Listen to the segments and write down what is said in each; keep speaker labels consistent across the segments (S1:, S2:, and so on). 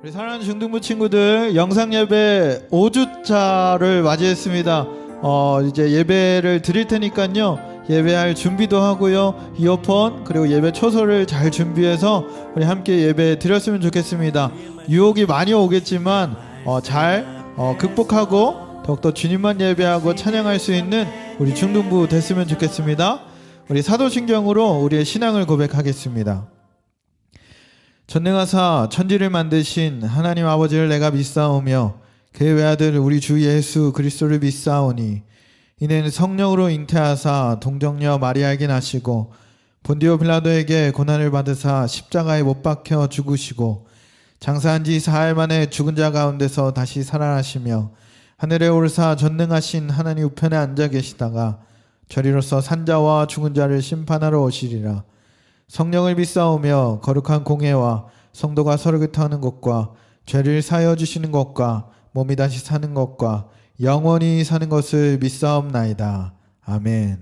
S1: 우리 사랑하는 중등부 친구들, 영상 예배 5주차를 맞이했습니다. 이제 예배를 드릴 테니까요, 예배할 준비도 하고요, 이어폰 그리고 예배 초소를 잘 준비해서 우리 함께 예배 드렸으면 좋겠습니다. 유혹이 많이 오겠지만 잘 극복하고 더욱더 주님만 예배하고 찬양할 수 있는 우리 중등부 됐으면 좋겠습니다. 우리 사도신경으로 우리의 신앙을 고백하겠습니다. 전능하사 천지를 만드신 하나님 아버지를 내가 믿사오며 그의 외아들 우리 주 예수 그리스도를 믿사오니 이는 성령으로 잉태하사 동정녀 마리아에게 나시고 본디오 빌라도에게 고난을 받으사 십자가에 못 박혀 죽으시고 장사한 지 4일 만에 죽은 자 가운데서 다시 살아나시며 하늘에 오르사 전능하신 하나님 우편에 앉아 계시다가 저리로서 산자와 죽은 자를 심판하러 오시리라. 성령을 믿사오며 거룩한 공회와 성도가 서로 교통하는 것과 죄를 사하여 주시는 것과 몸이 다시 사는 것과 영원히 사는 것을 믿사옵나이다. 아멘.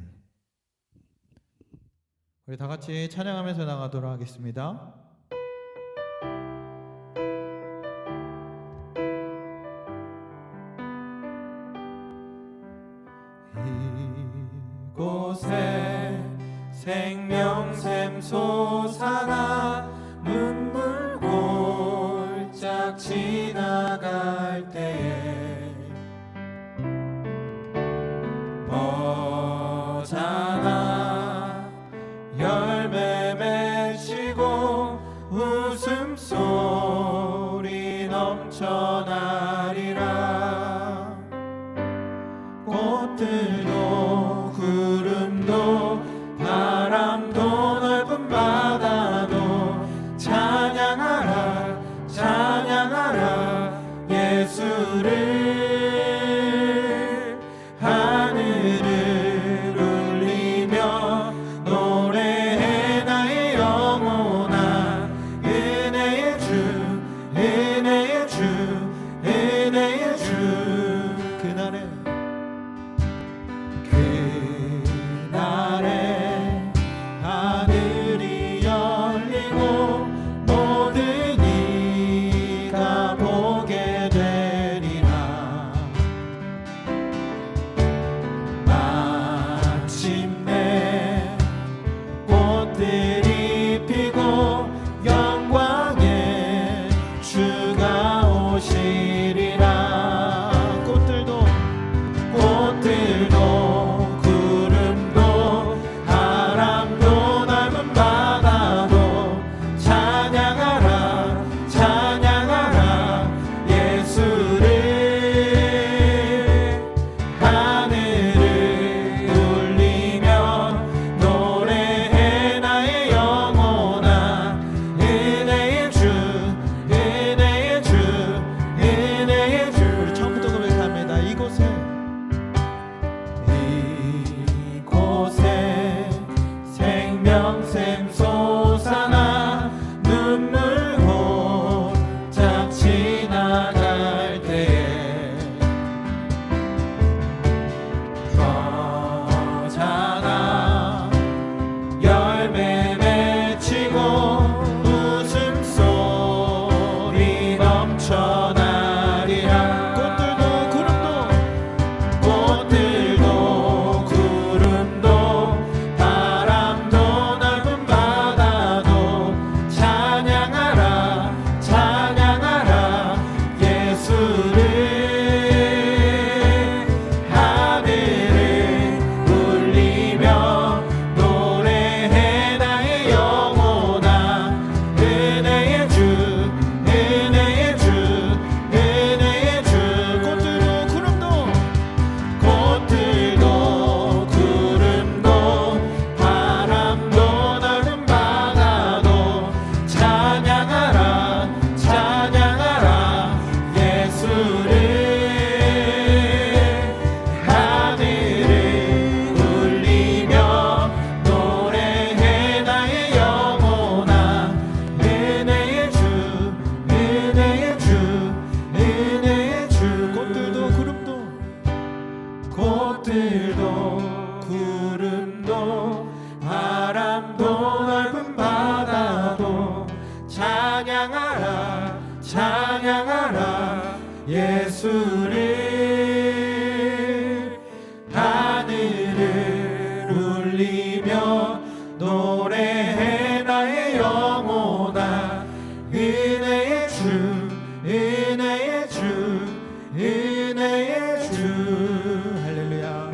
S1: 우리 다 같이 찬양하면서 나가도록 하겠습니다. 이곳에 생명샘 솟아나 눈물 골짝 지나갈 때에 벗어나 열매 맺히고 웃음소리 넘쳐나리라. 꽃들도 구름도 바람도 넓은 바다도 찬양하라 찬양하라 예수를. 하늘을 울리며 노래해 나의 영혼아 은혜의 주 은혜의 주 은혜의 주. 그날에 하늘이 열리고 모든 이가 보게 되리라. 마침내 꽃들이 피고 영광의 주가 오시리라. 꽃들도 구름도 바람도 넓은 바다도 찬양하라 찬양하라 예수를. 하늘을 울리며 노래해 나의 영혼아 은혜의 주 은혜의 주 은혜의 주. 우리 처음부터 고백합니다. 이곳에 생명샘 솟아나 눈물 골짝 지나갈 때에 벗어나 열매 맺히고 웃음소리 넘쳐나리라. 꽃들도 구름도 바람도 넓은 바다도 찬양하라 찬양하라 예수를. 하늘을 울리며 노래해 나의 영혼아 은혜의 주 은혜의 주 찬양하라 예수를 하늘을 울리며 노래해 나의 영혼아 은혜의 주 은혜의 주 은혜의 주 할렐루야.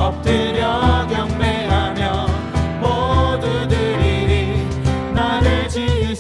S2: 엎드려 경배하며 모두 드리리 나를 지으신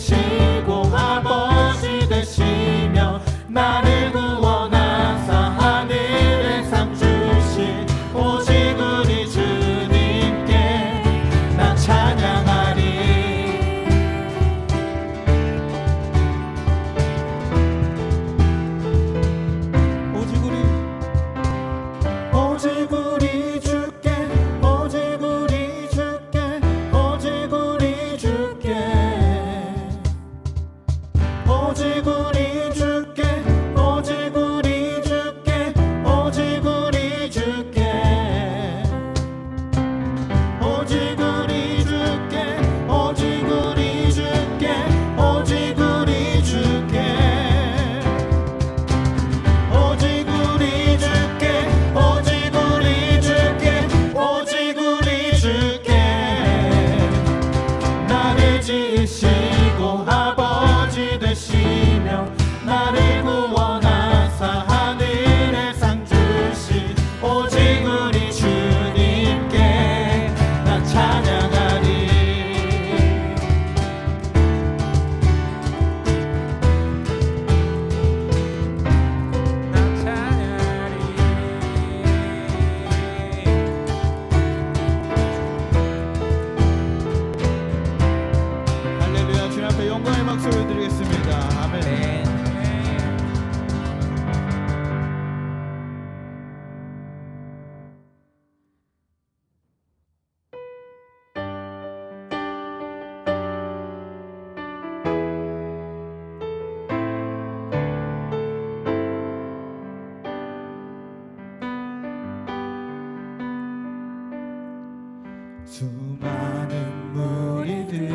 S2: 수많은 무리들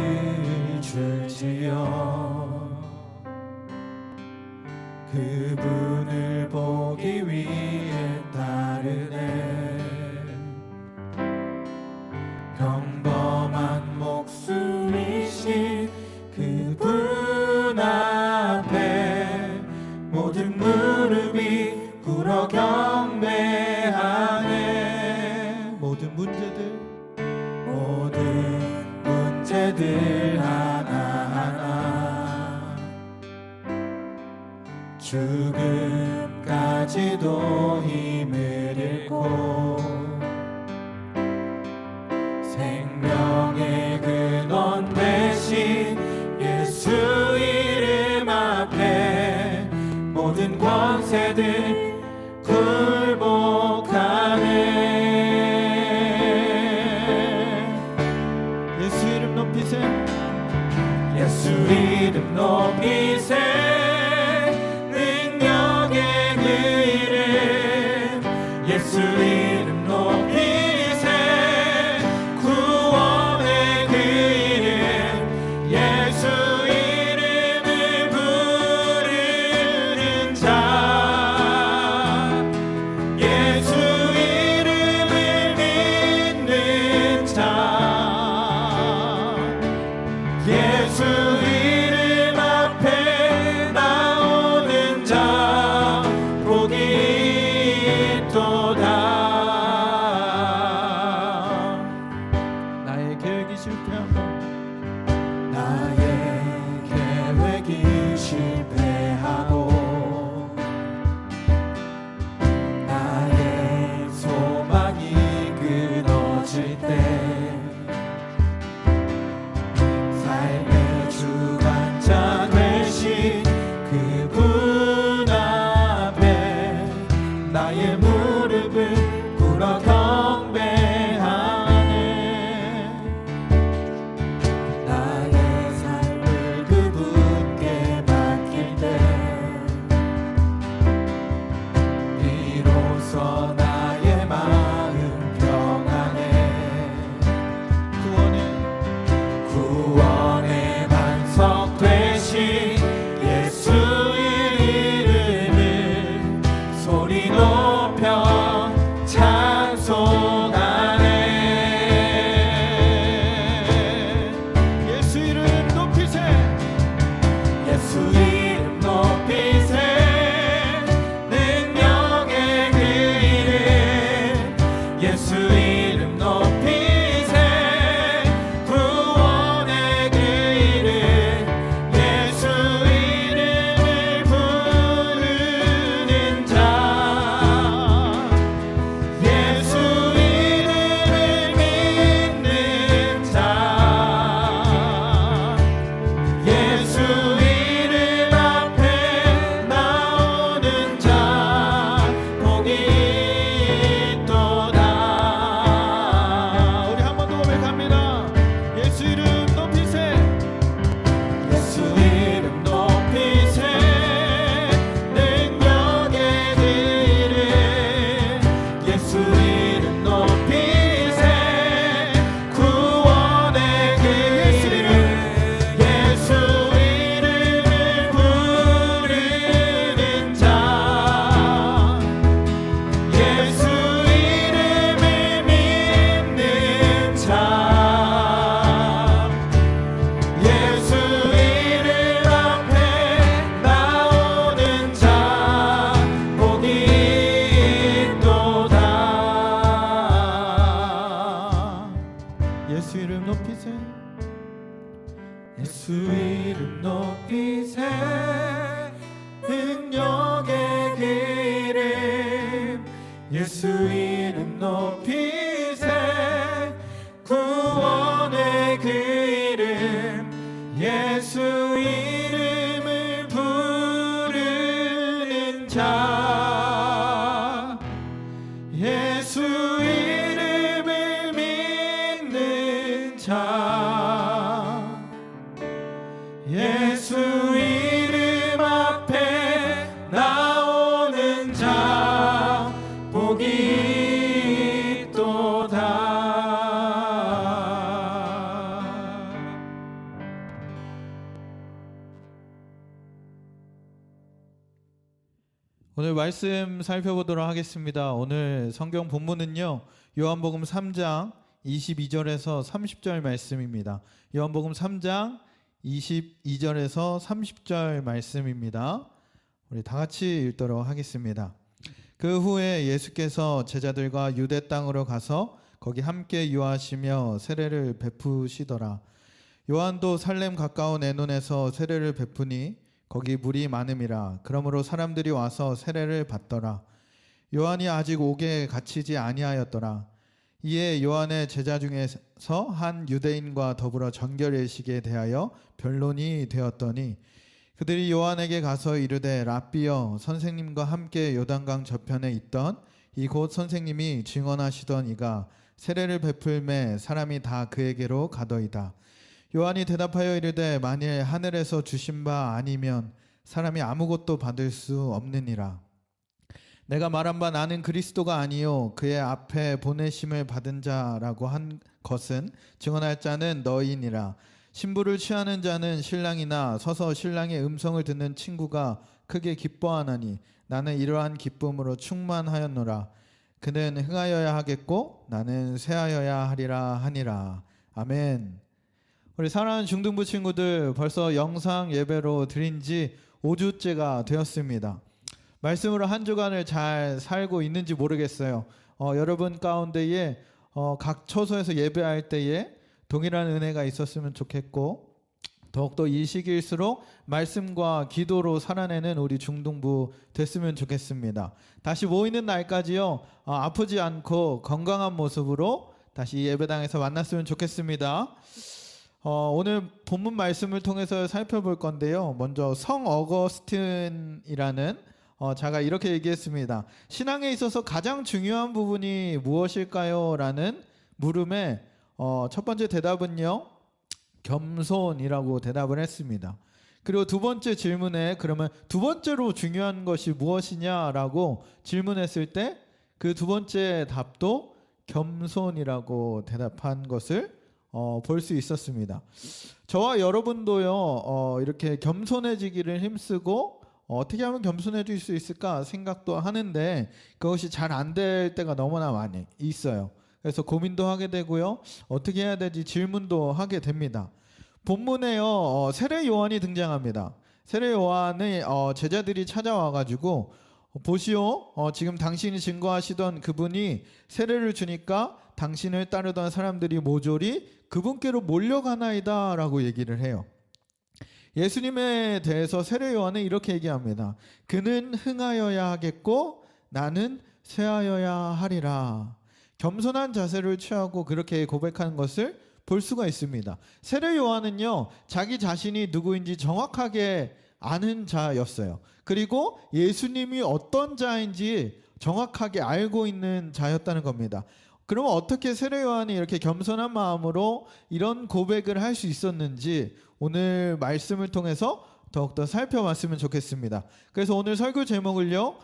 S2: 줄지어 그분을 보기 위해 따르네. 평범한 목숨이신 그분 앞에 모든 무릎이 꿇어 경배하네.
S1: 모든 문제들
S2: 하나하나 죽음까지도 힘을 잃고 생명의 근원 되신 예수 이름 앞에 모든 권세들 굴복하네.
S1: 예수 이름 높이세.
S2: 예수 이름 높이세. 능력의 그 이름 예수 이름 높이세. 구원의 그 이름 예수 이름을 부르는 자 예수 이름을 믿는 자 예수 이름 앞에 나오는 자 복이 있도다.
S1: 나의 계획이 실패하고
S2: 나의 계획이 실패하고 나의 소망이 끊어질 때 삶의 주관자 되신 그분 앞에 나의 무릎을 꿇어 경배하네. 나의 삶을 그분께 맡길 때 비로소 나의 마음 평안해. 구원의 반석 되신 예수 이름을 소리 높여 찬송하네.
S1: 예수 이름 높이세.
S2: 예수 이름 높이세. 능력의 그 이름 예수 이름 높이세. 구원의 그 이름 예수 이름을 부르는 자 예수 이름을 믿는 자 예수 이름 앞에 나오는 자 복이 있도다.
S1: 우리 한 번 더 고백합니다. 예수 이름 높이세.
S2: 예수 이름 높이세. 능력의 그 이름 예수 이름 높이세. 구원의 그 이름 예수 이름을 부르는 자 예수 이름을 믿는 자 예수 이름 앞에 나오는 자 복이 있도다.
S1: 예수 이름 높이세.
S2: 예수 이름 높이세. 능력의 그 이름 예수 이름 높이세. 구원의 그 이름 예수 이름을 부르는 자 예수 이름을 믿는 자 예수 이름 앞에 나오는 자 복이 있도다.
S1: 말씀 살펴보도록 하겠습니다. 오늘 성경 본문은요, 요한복음 3장 22절에서 30절 말씀입니다. 요한복음 3장 22절에서 30절 말씀입니다. 우리 다 같이 읽도록 하겠습니다. 그 후에 예수께서 제자들과 유대 땅으로 가서 거기 함께 유하시며 세례를 베푸시더라. 요한도 살렘 가까운 에논에서 세례를 베푸니 거기 물이 많음이라. 그러므로 사람들이 와서 세례를 받더라. 요한이 아직 옥에 갇히지 아니하였더라. 이에 요한의 제자 중에서 한 유대인과 더불어 정결례식에 대하여 변론이 되었더니 그들이 요한에게 가서 이르되 랍비여, 선생님과 함께 요단강 저편에 있던 이곳 선생님이 증언하시던 이가 세례를 베풀매 사람이 다 그에게로 가더이다. 요한이 대답하여 이르되 만일 하늘에서 주신 바 아니면 사람이 아무것도 받을 수 없느니라. 내가 말한 바 나는 그리스도가 아니요 그의 앞에 보내심을 받은 자라고 한 것은 증언할 자는 너희니라. 신부를 취하는 자는 신랑이나 서서 신랑의 음성을 듣는 친구가 크게 기뻐하나니 나는 이러한 기쁨으로 충만하였노라. 그는 흥하여야 하겠고 나는 쇠하여야 하리라 하니라. 아멘. 우리 사랑하는 중등부 친구들, 벌써 영상 예배로 드린 지 5주째가 되었습니다. 말씀으로 한 주간을 잘 살고 있는지 모르겠어요. 여러분 가운데에 각 처소에서 예배할 때에 동일한 은혜가 있었으면 좋겠고, 더욱더 이 시기일수록 말씀과 기도로 살아내는 우리 중등부 됐으면 좋겠습니다. 다시 모이는 날까지요, 아프지 않고 건강한 모습으로 다시 예배당에서 만났으면 좋겠습니다. 오늘 본문 말씀을 통해서 살펴볼 건데요. 먼저 성 어거스틴이라는 자가 이렇게 얘기했습니다. 신앙에 있어서 가장 중요한 부분이 무엇일까요? 라는 물음에 첫 번째 대답은요, 겸손이라고 대답을 했습니다. 그리고 두 번째 질문에 그러면 두 번째로 중요한 것이 무엇이냐라고 질문했을 때 그 두 번째 답도 겸손이라고 대답한 것을 볼 수 있었습니다. 저와 여러분도요, 이렇게 겸손해지기를 힘쓰고 어떻게 하면 겸손해질 수 있을까 생각도 하는데 그것이 잘 안 될 때가 너무나 많이 있어요. 그래서 고민도 하게 되고요, 어떻게 해야 되지 질문도 하게 됩니다. 본문에요, 세례 요한이 등장합니다. 세례 요한의 제자들이 찾아와가지고 보시오, 지금 당신이 증거하시던 그분이 세례를 주니까 당신을 따르던 사람들이 모조리 그분께로 몰려가나이다 라고 얘기를 해요. 예수님에 대해서 세례 요한은 이렇게 얘기합니다. 그는 흥하여야 하겠고 나는 쇠하여야 하리라. 겸손한 자세를 취하고 그렇게 고백하는 것을 볼 수가 있습니다. 세례 요한은요, 자기 자신이 누구인지 정확하게 아는 자였어요. 그리고 예수님이 어떤 자인지 정확하게 알고 있는 자였다는 겁니다. 그러면 어떻게 세례 요한이 이렇게 겸손한 마음으로 이런 고백을 할 수 있었는지 오늘 말씀을 통해서 더욱더 살펴봤으면 좋겠습니다. 그래서 오늘 설교 제목을요,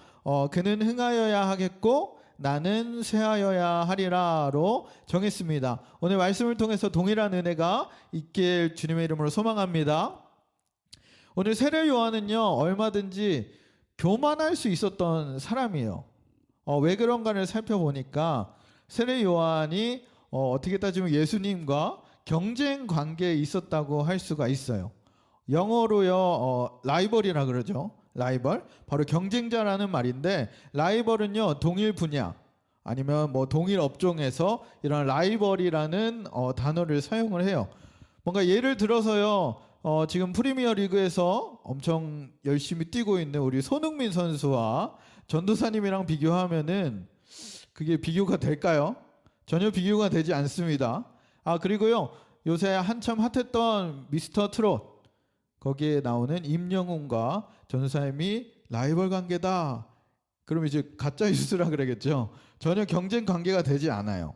S1: 그는 흥하여야 하겠고 나는 쇠하여야 하리라로 정했습니다. 오늘 말씀을 통해서 동일한 은혜가 있길 주님의 이름으로 소망합니다. 오늘 세례 요한은요, 얼마든지 교만할 수 있었던 사람이에요. 왜 그런가를 살펴보니까 세례 요한이 어떻게 따지면 예수님과 경쟁 관계에 있었다고 할 수가 있어요. 영어로요, 라이벌이라 그러죠. 라이벌, 바로 경쟁자라는 말인데, 라이벌은요, 동일 분야 아니면 뭐 동일 업종에서 이런 라이벌이라는 단어를 사용을 해요. 뭔가 예를 들어서요, 지금 프리미어 리그에서 엄청 열심히 뛰고 있는 우리 손흥민 선수와 전도사님이랑 비교하면은 그게 비교가 될까요? 전혀 비교가 되지 않습니다. 그리고요, 요새 한참 핫했던 미스터 트롯, 거기에 나오는 임영웅과 전도사님이 라이벌 관계다. 그럼 이제 가짜 뉴스라 그러겠죠. 전혀 경쟁 관계가 되지 않아요.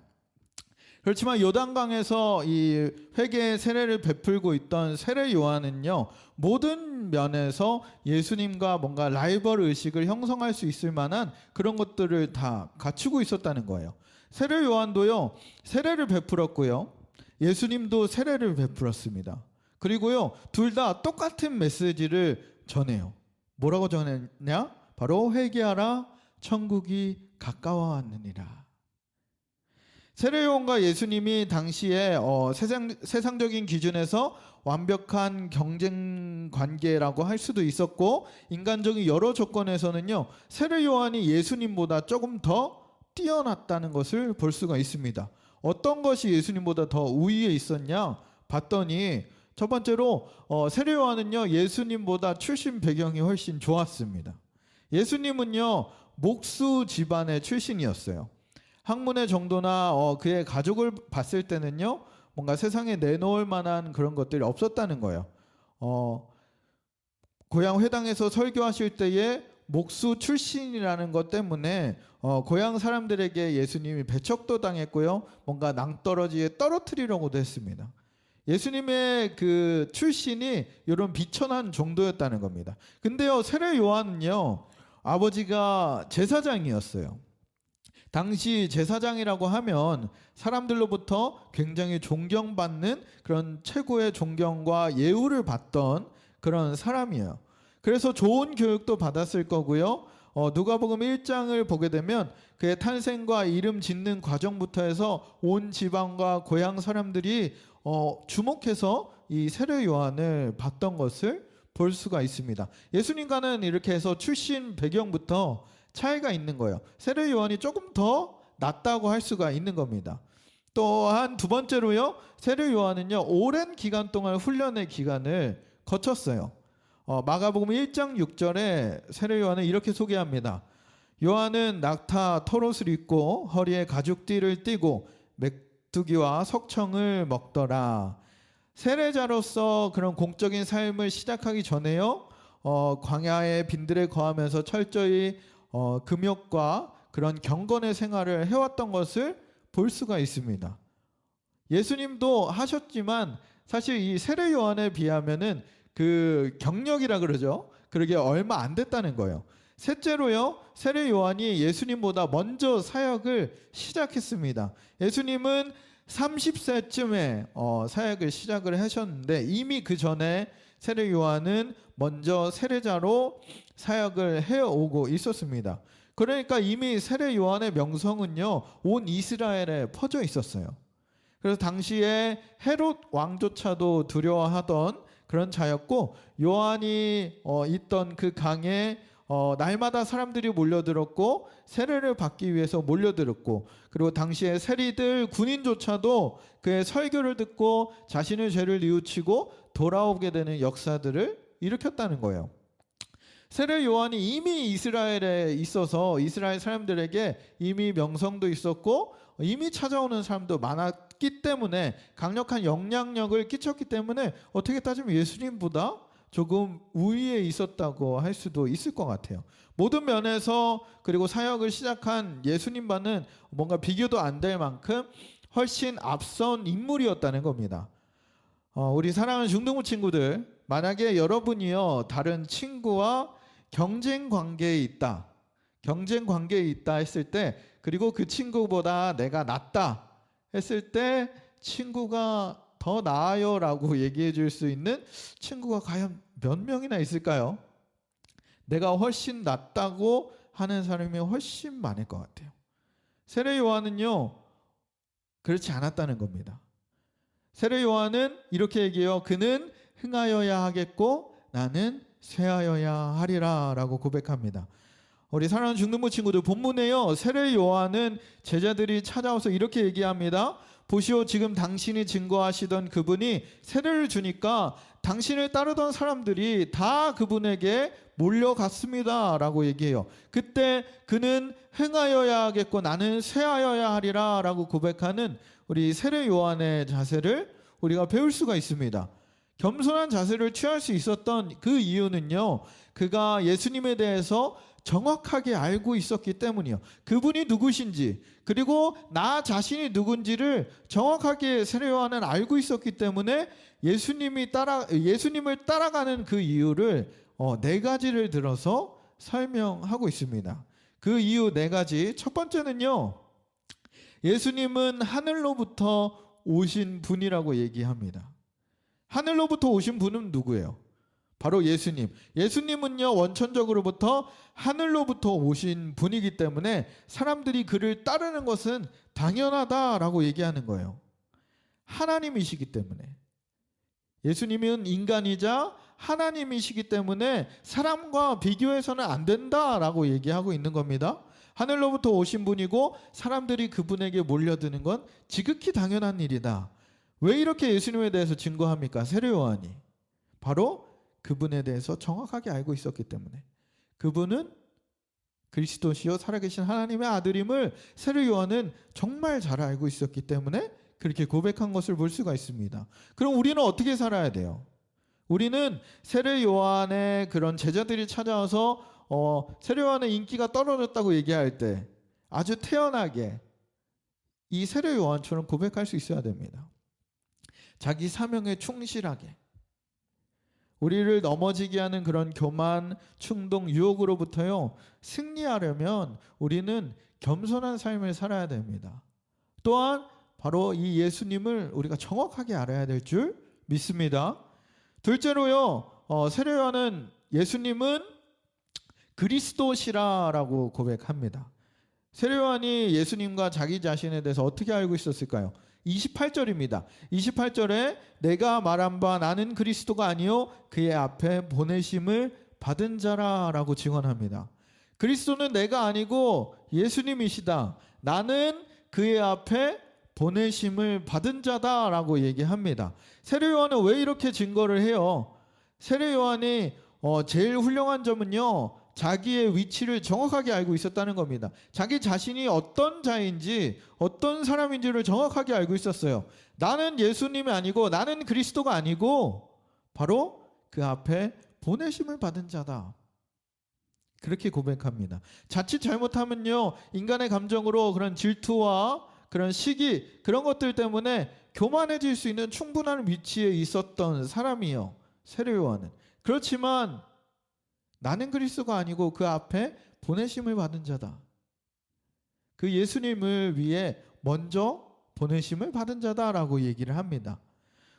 S1: 그렇지만 요단강에서 이 회개의 세례를 베풀고 있던 세례 요한은요, 모든 면에서 예수님과 뭔가 라이벌 의식을 형성할 수 있을 만한 그런 것들을 다 갖추고 있었다는 거예요. 세례 요한도요, 세례를 베풀었고요, 예수님도 세례를 베풀었습니다. 그리고요, 둘 다 똑같은 메시지를 전해요. 뭐라고 전했냐? 바로 회개하라 천국이 가까워왔느니라. 세례요한과 예수님이 당시에 세상적인 기준에서 완벽한 경쟁 관계라고 할 수도 있었고, 인간적인 여러 조건에서는요, 세례요한이 예수님보다 조금 더 뛰어났다는 것을 볼 수가 있습니다. 어떤 것이 예수님보다 더 우위에 있었냐 봤더니, 첫 번째로 세례요한은요, 예수님보다 출신 배경이 훨씬 좋았습니다. 예수님은요, 목수 집안의 출신이었어요. 학문의 정도나 그의 가족을 봤을 때는요, 뭔가 세상에 내놓을 만한 그런 것들이 없었다는 거예요. 고향 회당에서 설교하실 때에 목수 출신이라는 것 때문에 고향 사람들에게 예수님이 배척도 당했고요, 뭔가 낭떠러지에 떨어뜨리려고도 했습니다. 예수님의 그 출신이 이런 비천한 정도였다는 겁니다. 근데요, 세례 요한은요, 아버지가 제사장이었어요. 당시 제사장이라고 하면 사람들로부터 굉장히 존경받는 그런 최고의 존경과 예우를 받던 그런 사람이에요. 그래서 좋은 교육도 받았을 거고요. 누가복음 1장을 보게 되면 그의 탄생과 이름 짓는 과정부터 해서 온 지방과 고향 사람들이 주목해서 이 세례 요한을 봤던 것을 볼 수가 있습니다. 예수님과는 이렇게 해서 출신 배경부터 차이가 있는 거예요. 세례 요한이 조금 더 낫다고 할 수가 있는 겁니다. 또한 두 번째로요, 세례 요한은요, 오랜 기간 동안 훈련의 기간을 거쳤어요. 마가복음 1장 6절에 세례 요한은 이렇게 소개합니다. 요한은 낙타 털옷을 입고 허리에 가죽띠를 띠고 메뚜기와 석청을 먹더라. 세례자로서 그런 공적인 삶을 시작하기 전에요, 광야의 빈들에 거하면서 철저히 금욕과 그런 경건의 생활을 해왔던 것을 볼 수가 있습니다. 예수님도 하셨지만 사실 이 세례 요한에 비하면은 그 경력이라 그러죠. 그러게 얼마 안 됐다는 거예요. 셋째로요, 세례 요한이 예수님보다 먼저 사역을 시작했습니다. 예수님은 30세쯤에 사역을 시작을 하셨는데, 이미 그 전에 세례 요한은 먼저 세례자로 사역을 해오고 있었습니다. 그러니까 이미 세례 요한의 명성은요, 온 이스라엘에 퍼져 있었어요. 그래서 당시에 헤롯 왕조차도 두려워하던 그런 자였고, 요한이 있던 그 강에 날마다 사람들이 몰려들었고 세례를 받기 위해서 몰려들었고, 그리고 당시에 세리들 군인조차도 그의 설교를 듣고 자신의 죄를 뉘우치고 돌아오게 되는 역사들을 일으켰다는 거예요. 세례 요한이 이미 이스라엘에 있어서 이스라엘 사람들에게 이미 명성도 있었고 이미 찾아오는 사람도 많았기 때문에, 강력한 영향력을 끼쳤기 때문에 어떻게 따지면 예수님보다 조금 우위에 있었다고 할 수도 있을 것 같아요. 모든 면에서, 그리고 사역을 시작한 예수님과는 뭔가 비교도 안 될 만큼 훨씬 앞선 인물이었다는 겁니다. 우리 사랑하는 중등부 친구들, 만약에 여러분이요, 다른 친구와 경쟁 관계에 있다 했을 때, 그리고 그 친구보다 내가 낫다 했을 때 친구가 더 나아요 라고 얘기해 줄 수 있는 친구가 과연 몇 명이나 있을까요? 내가 훨씬 낫다고 하는 사람이 훨씬 많을 것 같아요. 세례 요한은요, 그렇지 않았다는 겁니다. 세례 요한은 이렇게 얘기해요. 그는 흥하여야 하겠고 나는 쇠하여야 하리라 라고 고백합니다. 우리 사랑하는 중등부 친구들, 본문에요, 세례 요한은 제자들이 찾아와서 이렇게 얘기합니다. 보시오, 지금 당신이 증거하시던 그분이 세례를 주니까 당신을 따르던 사람들이 다 그분에게 몰려갔습니다 라고 얘기해요. 그때 그는 행하여야 하겠고 나는 쇠하여야 하리라 라고 고백하는 우리 세례 요한의 자세를 우리가 배울 수가 있습니다. 겸손한 자세를 취할 수 있었던 그 이유는요, 그가 예수님에 대해서 정확하게 알고 있었기 때문이요. 그분이 누구신지, 그리고 나 자신이 누군지를 정확하게 세례 요한은 알고 있었기 때문에 예수님을 따라가는 그 이유를 네 가지를 들어서 설명하고 있습니다. 그 이유 네 가지. 첫 번째는요, 예수님은 하늘로부터 오신 분이라고 얘기합니다. 하늘로부터 오신 분은 누구예요? 바로 예수님. 예수님은요, 원천적으로부터 하늘로부터 오신 분이기 때문에 사람들이 그를 따르는 것은 당연하다라고 얘기하는 거예요. 하나님이시기 때문에. 예수님은 인간이자 하나님이시기 때문에 사람과 비교해서는 안 된다라고 얘기하고 있는 겁니다. 하늘로부터 오신 분이고 사람들이 그분에게 몰려드는 건 지극히 당연한 일이다. 왜 이렇게 예수님에 대해서 증거합니까? 세례 요한이. 바로 그분에 대해서 정확하게 알고 있었기 때문에. 그분은 그리스도시요 살아계신 하나님의 아들임을 세례 요한은 정말 잘 알고 있었기 때문에 그렇게 고백한 것을 볼 수가 있습니다. 그럼 우리는 어떻게 살아야 돼요? 우리는 세례 요한의 그런 제자들이 찾아와서 세례 요한의 인기가 떨어졌다고 얘기할 때 아주 태연하게 이 세례 요한처럼 고백할 수 있어야 됩니다. 자기 사명에 충실하게. 우리를 넘어지게 하는 그런 교만, 충동, 유혹으로부터요, 승리하려면 우리는 겸손한 삶을 살아야 됩니다. 또한 바로 이 예수님을 우리가 정확하게 알아야 될 줄 믿습니다. 둘째로요, 세례 요한은 예수님은 그리스도시라라고 고백합니다. 세례 요한이 예수님과 자기 자신에 대해서 어떻게 알고 있었을까요? 28절입니다. 28절에 내가 말한 바 나는 그리스도가 아니요 그의 앞에 보내심을 받은 자라라고 증언합니다. 그리스도는 내가 아니고 예수님이시다. 나는 그의 앞에 보내심을 받은 자다라고 얘기합니다. 세례 요한은 왜 이렇게 증거를 해요? 세례 요한이 제일 훌륭한 점은요, 자기의 위치를 정확하게 알고 있었다는 겁니다. 자기 자신이 어떤 자인지 어떤 사람인지를 정확하게 알고 있었어요. 나는 예수님이 아니고 나는 그리스도가 아니고 바로 그 앞에 보내심을 받은 자다. 그렇게 고백합니다. 자칫 잘못하면요, 인간의 감정으로 그런 질투와 그런 시기, 그런 것들 때문에 교만해질 수 있는 충분한 위치에 있었던 사람이요, 세례 요한은. 그렇지만 나는 그리스도가 아니고 그 앞에 보내심을 받은 자다. 그 예수님을 위해 먼저 보내심을 받은 자다라고 얘기를 합니다.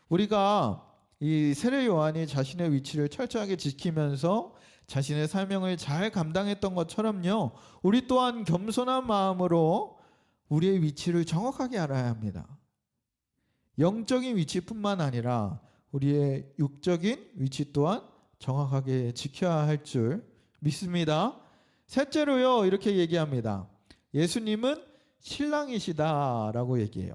S1: 우리가 이 세례 요한이 자신의 위치를 철저하게 지키면서 자신의 사명을 잘 감당했던 것처럼요, 우리 또한 겸손한 마음으로 우리의 위치를 정확하게 알아야 합니다. 영적인 위치뿐만 아니라 우리의 육적인 위치 또한 정확하게 지켜야 할 줄 믿습니다. 셋째로요, 이렇게 얘기합니다. 예수님은 신랑이시다라고 얘기해요.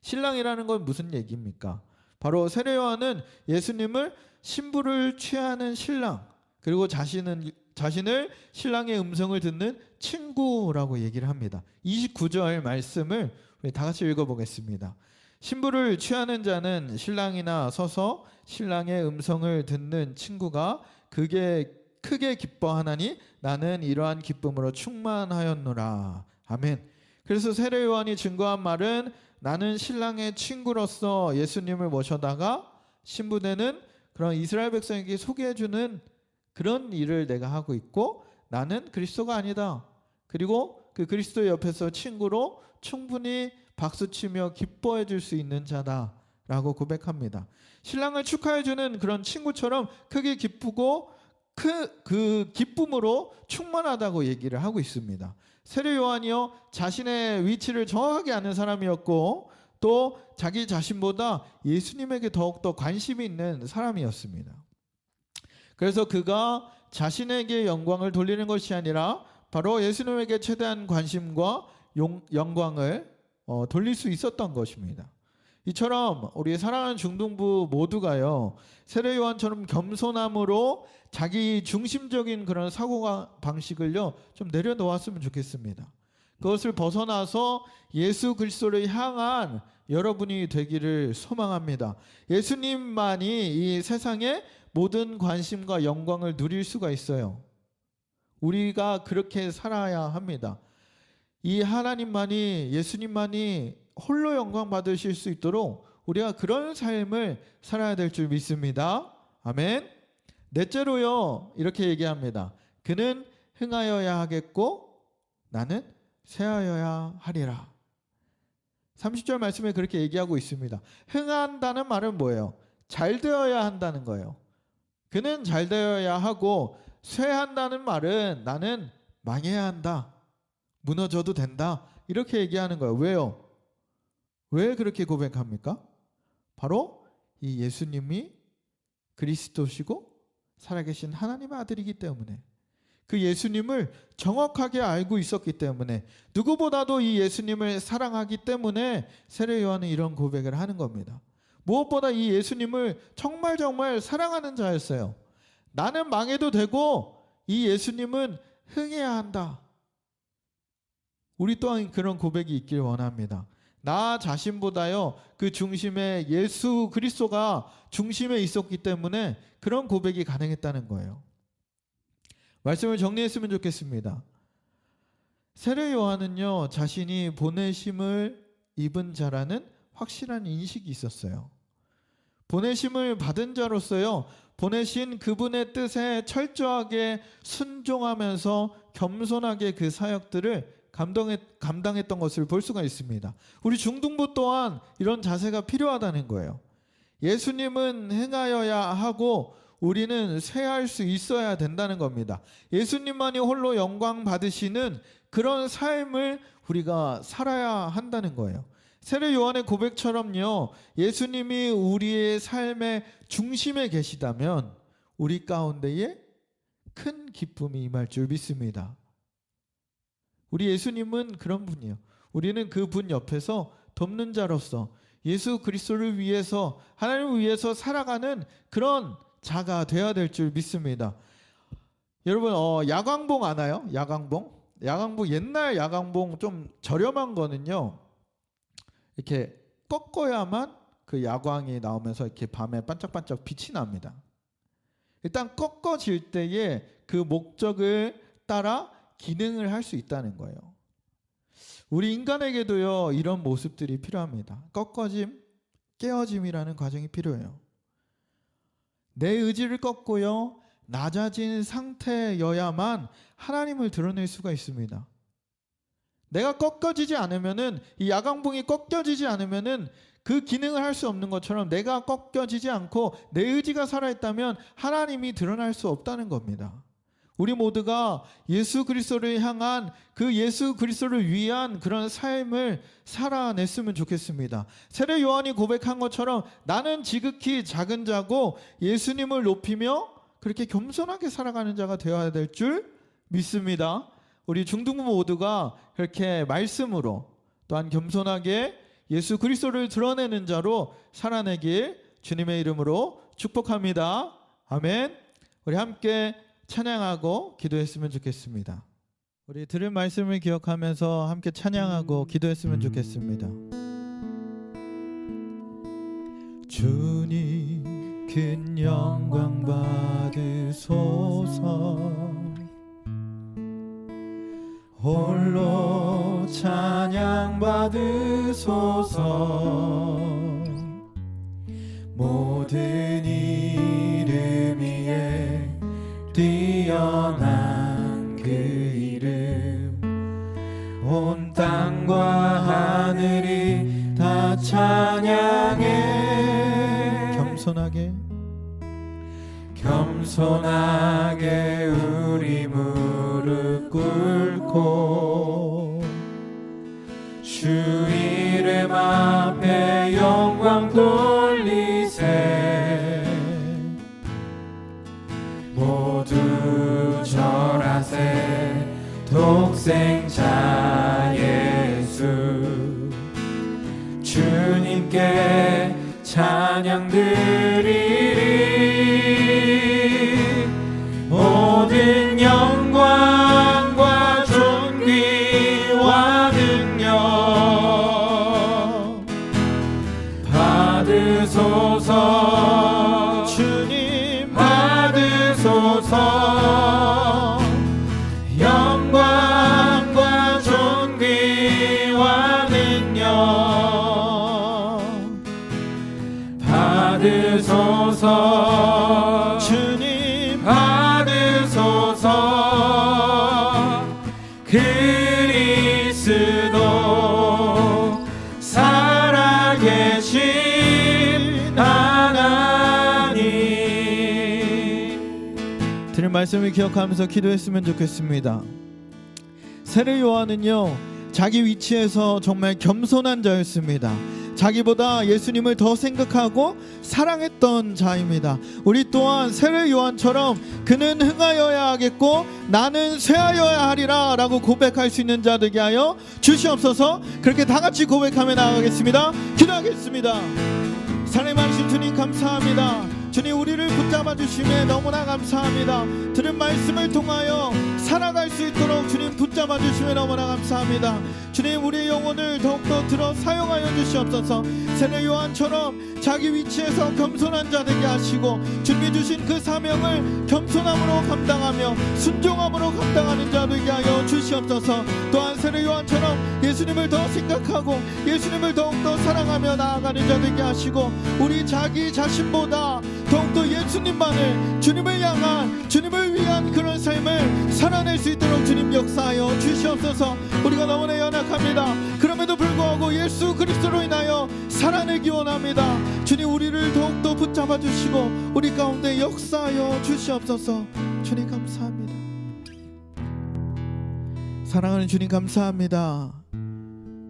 S1: 신랑이라는 건 무슨 얘기입니까? 바로 세례 요한은 예수님을 신부를 취하는 신랑, 그리고 자신을 신랑의 음성을 듣는 친구라고 얘기를 합니다. 29절 말씀을 우리 다 같이 읽어보겠습니다. 신부를 취하는 자는 신랑이나 서서 신랑의 음성을 듣는 친구가 그게 크게 기뻐하나니 나는 이러한 기쁨으로 충만하였노라. 아멘. 그래서 세례 요한이 증거한 말은 나는 신랑의 친구로서 예수님을 모셔다가 신부되는 그런 이스라엘 백성에게 소개해주는 그런 일을 내가 하고 있고 나는 그리스도가 아니다. 그리고 그 그리스도 옆에서 친구로 충분히 박수치며 기뻐해 줄 수 있는 자다라고 고백합니다. 신랑을 축하해 주는 그런 친구처럼 크게 기쁘고 그 기쁨으로 충만하다고 얘기를 하고 있습니다. 세례 요한이요, 자신의 위치를 정확하게 아는 사람이었고 또 자기 자신보다 예수님에게 더욱더 관심이 있는 사람이었습니다. 그래서 그가 자신에게 영광을 돌리는 것이 아니라 바로 예수님에게 최대한 관심과 영광을 돌릴 수 있었던 것입니다. 이처럼 우리 사랑하는 중등부 모두가요, 세례 요한처럼 겸손함으로 자기 중심적인 그런 사고가 방식을요 좀 내려놓았으면 좋겠습니다. 그것을 벗어나서 예수 그리스도를 향한 여러분이 되기를 소망합니다. 예수님만이 이 세상의 모든 관심과 영광을 누릴 수가 있어요. 우리가 그렇게 살아야 합니다. 이 하나님만이, 예수님만이 홀로 영광 받으실 수 있도록 우리가 그런 삶을 살아야 될 줄 믿습니다. 아멘. 넷째로요, 이렇게 얘기합니다. 그는 흥하여야 하겠고 나는 쇠하여야 하리라. 30절 말씀에 그렇게 얘기하고 있습니다. 흥한다는 말은 뭐예요? 잘 되어야 한다는 거예요. 그는 잘 되어야 하고 쇠한다는 말은 나는 망해야 한다. 무너져도 된다. 이렇게 얘기하는 거예요. 왜요? 왜 그렇게 고백합니까? 바로 이 예수님이 그리스도시고 살아계신 하나님의 아들이기 때문에, 그 예수님을 정확하게 알고 있었기 때문에, 누구보다도 이 예수님을 사랑하기 때문에 세례 요한은 이런 고백을 하는 겁니다. 무엇보다 이 예수님을 정말 사랑하는 자였어요. 나는 망해도 되고 이 예수님은 흥해야 한다. 우리 또한 그런 고백이 있길 원합니다. 나 자신보다요, 그 중심에 예수 그리스도가 중심에 있었기 때문에 그런 고백이 가능했다는 거예요. 말씀을 정리했으면 좋겠습니다. 세례 요한은요, 자신이 보내심을 입은 자라는 확실한 인식이 있었어요. 보내심을 받은 자로서요, 보내신 그분의 뜻에 철저하게 순종하면서 겸손하게 그 사역들을 감당했던 것을 볼 수가 있습니다. 우리 중등부 또한 이런 자세가 필요하다는 거예요. 예수님은 행하여야 하고 우리는 쇠할 수 있어야 된다는 겁니다. 예수님만이 홀로 영광 받으시는 그런 삶을 우리가 살아야 한다는 거예요. 세례 요한의 고백처럼요, 예수님이 우리의 삶의 중심에 계시다면 우리 가운데에 큰 기쁨이 임할 줄 믿습니다. 우리 예수님은 그런 분이에요. 우리는 그 분 옆에서 돕는 자로서 예수 그리스도를 위해서, 하나님을 위해서 살아가는 그런 자가 되어야 될 줄 믿습니다. 여러분, 야광봉 아나요? 야광봉, 옛날 야광봉 좀 저렴한 거는요, 이렇게 꺾어야만 그 야광이 나오면서 이렇게 밤에 반짝반짝 빛이 납니다. 일단 꺾어질 때에 그 목적을 따라 기능을 할 수 있다는 거예요. 우리 인간에게도요, 이런 모습들이 필요합니다. 꺾어짐, 깨어짐이라는 과정이 필요해요. 내 의지를 꺾고요, 낮아진 상태여야만 하나님을 드러낼 수가 있습니다. 내가 꺾어지지 않으면은, 이 야광봉이 꺾여지지 않으면은 그 기능을 할 수 없는 것처럼, 내가 꺾여지지 않고 내 의지가 살아있다면 하나님이 드러날 수 없다는 겁니다. 우리 모두가 예수 그리스도를 향한, 그 예수 그리스도를 위한 그런 삶을 살아냈으면 좋겠습니다. 세례 요한이 고백한 것처럼 나는 지극히 작은 자고 예수님을 높이며 그렇게 겸손하게 살아가는 자가 되어야 될 줄 믿습니다. 우리 중등부 모두가 그렇게 말씀으로 또한 겸손하게 예수 그리스도를 드러내는 자로 살아내길 주님의 이름으로 축복합니다. 아멘. 우리 함께 찬양하고 기도했으면 좋겠습니다. 우리 들은 말씀을 기억하면서 함께 찬양하고 기도했으면 좋겠습니다. 주님 큰 영광 받으소서, 홀로 찬양 받으소서, 모든 이름 위에 뛰어난 그 이름, 온 땅과 하늘이 다 찬양해. 겸손하게 우리 무릎 꿇고 주 이름 앞에 영광 돌리세. 모두 절하세. 독생자 예수 주님께 찬양 드리리. 모든 영광과 존귀와 능력 받으소서. 주님 받으소서. 영광과 존귀와 능력 받으소서. 주님 받으소서. 그리스도 살아계신 하나님 주님 말씀을 기억하면서 기도했으면 좋겠습니다. 세례 요한은요, 자기 위치에서 정말 겸손한 자였습니다. 자기보다 예수님을 더 생각하고 사랑했던 자입니다. 우리 또한 세례 요한처럼 그는 흥하여야 하겠고 나는 쇠하여야 하리라 라고 고백할 수 있는 자 되게 하여 주시옵소서. 그렇게 다 같이 고백하며 나아가겠습니다. 기도하겠습니다. 사랑의 많으신 주님 감사합니다. 주님, 우리를 붙잡아 주심에 너무나 감사합니다. 들은 말씀을 통하여 살아갈 수 있도록 주님 붙잡아 주심에 너무나 감사합니다. 주님, 우리의 영혼을 더욱더 들어 사용하여 주시옵소서. 세례 요한처럼 자기 위치에서 겸손한 자 되게 하시고 주님이 주신 그 사명을 겸손함으로 감당하며 순종함으로 감당하는 자 되게 하여 주시옵소서. 또한 세례 요한처럼 예수님을 더 생각하고 예수님을 더욱더 사랑하며 나아가는 자 되게 하시고 우리 자기 자신보다 더욱더 예수님만을, 주님을 향한, 주님을 위한 그런 삶을 살아낼 수 있도록 주님 역사하여 주시옵소서. 우리가 너무나 연약합니다. 그럼에도 불구하고 예수 그리스도로 인하여 살아내기 원합니다. 주님, 우리를 더욱더 붙잡아 주시고 우리 가운데 역사하여 주시옵소서. 주님 감사합니다. 사랑하는 주님 감사합니다.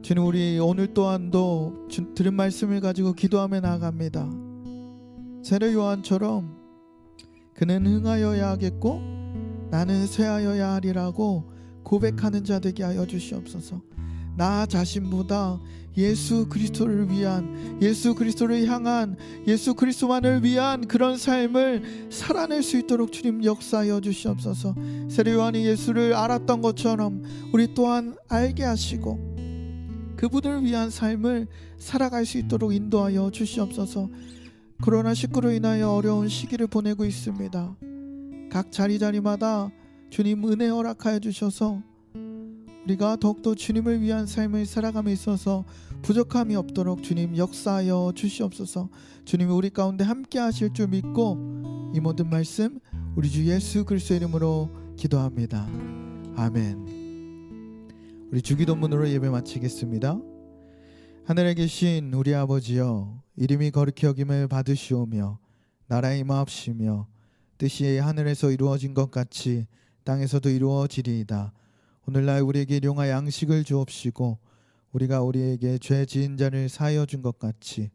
S1: 주님, 우리 오늘 또한도 들은 말씀을 가지고 기도하며 나아갑니다. 세례 요한처럼 그는 흥하여야 하겠고 나는 쇠하여야 하리라고 고백하는 자 되게 하여 주시옵소서. 나 자신보다 예수 그리스도를 위한, 예수 그리스도를 향한, 예수 그리스도만을 위한 그런 삶을 살아낼 수 있도록 주님 역사하여 주시옵소서. 세례 요한이 예수를 알았던 것처럼 우리 또한 알게 하시고 그분을 위한 삶을 살아갈 수 있도록 인도하여 주시옵소서. 코로나 19로 인하여 어려운 시기를 보내고 있습니다. 각 자리마다 주님 은혜 허락하여 주셔서 우리가 더욱더 주님을 위한 삶을 살아감에 있어서 부족함이 없도록 주님 역사하여 주시옵소서. 주님이 우리 가운데 함께 하실 줄 믿고 이 모든 말씀 우리 주 예수 그리스도의 이름으로 기도합니다. 아멘. 우리 주기도문으로 예배 마치겠습니다. 하늘에 계신 우리 아버지여, 이름이 거룩히 여김을 받으시오며 나라의 임하옵시며 뜻이 하늘에서 이루어진 것 같이 땅에서도 이루어지리이다. 오늘날 우리에게 일용할 양식을 주옵시고 우리가 우리에게 죄 지은 자를 사하여 준 것 같이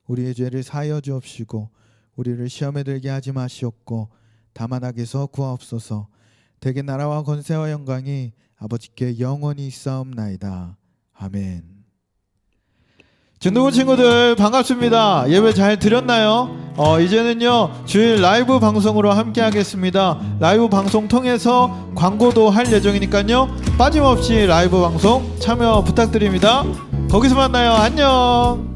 S1: 우리의 죄를 사하여 주옵시고 우리를 시험에 들게 하지 마시옵고 다만 악에서 구하옵소서. 대개 나라와 권세와 영광이 아버지께 영원히 있사옵나이다. 아멘. 진도군 친구들 반갑습니다. 예배 잘 드렸나요? 이제는요 주일 라이브 방송으로 함께 하겠습니다. 라이브 방송 통해서 광고도 할 예정이니까요 빠짐없이 라이브 방송 참여 부탁드립니다. 거기서 만나요. 안녕.